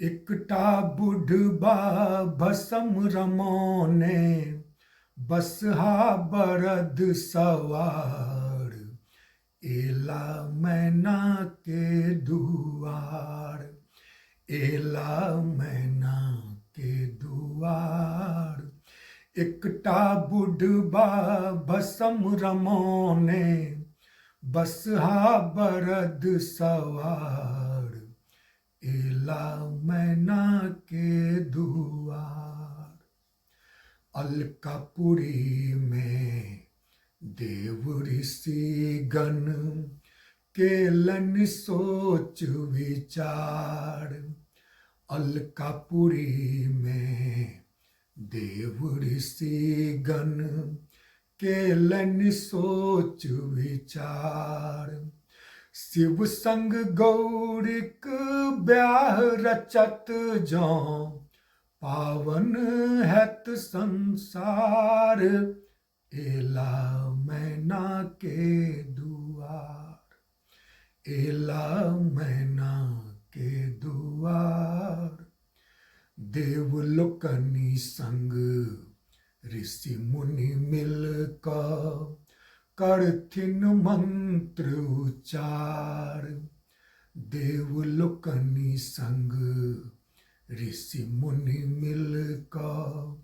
एकटा बुढ़बा भस्म रमौने बसहा बरद सवार एला मैना के दुआर एला मैना के दुआर। एकटा बुढ़बा भस्म रमौने बसहा बरद सवार एला मैना के दुआर। अलकापुरी में देव ऋषि गण केलन सोच विचार। अलकापुरी में देव ऋषि गण केलन सोच विचार। शिव संग गौरिक ब्याह रचत जौं पावन हैत संसार एला मैना के दुआर एला मैना के दुआर। देवलोकनि संग ऋषि मुनि मिलकर करथिन मंत्र उचार। देवलोकनि संग ऋषि मुनि मिलकर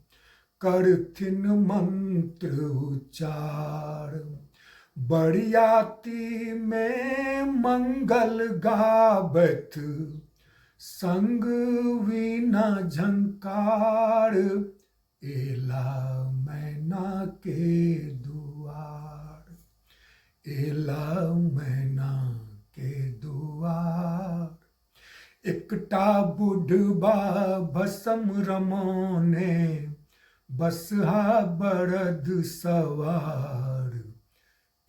करथिन मंत्र उचार। बरियाती में मंगल गावत संग वीणा झंकार एला मैना के दुआर एला मैना के दुआर। एकटा बुढ़बा भस्म रमौने बसहा बरद सवार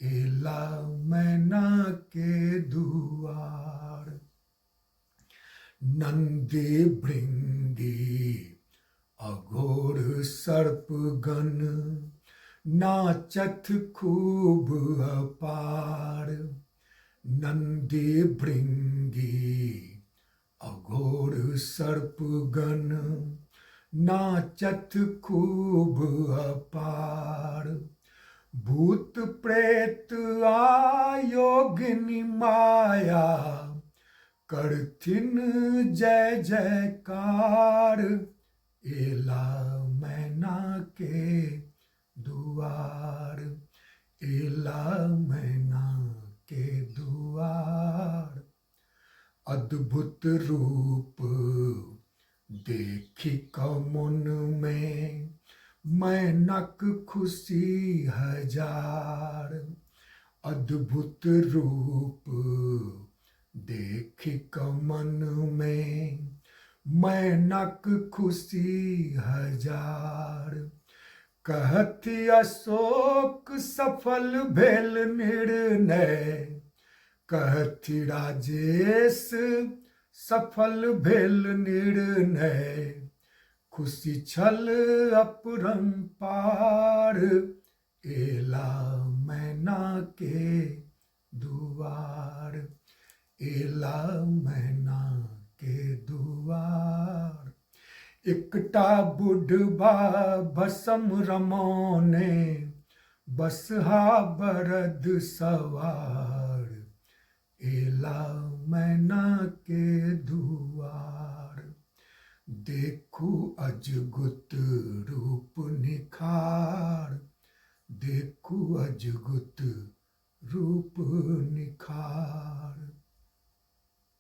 एला मैना के दुआर। नंदी भृंगी अघोर सर्पगण नाचत खूब अपार। नंदी भृंगी अघोर सर्पगण नाचत खूब अपार। भूत प्रेत आयोगिनी माया करथिन जय जयकार एला मैना के दुआर एला मैना के दुआर। अद्भुत रूप देखी कमुन में मैनक खुशी हजार। अद्भुत रूप देखी कमन में मैनक खुशी हजार। कहती अशोक सफल भेल निर्णय कहती राजेश सफल भेल निर्णय। खुशी छल अपरंपार एला मैना के दुआर एला मैना के दुआर। एकटा बुढ़बा भस्म रमौने बसहा बरद सवार एला मैना के दुआर। देखू अजगुत रूप निखार देखू अजगुत रूप निखार।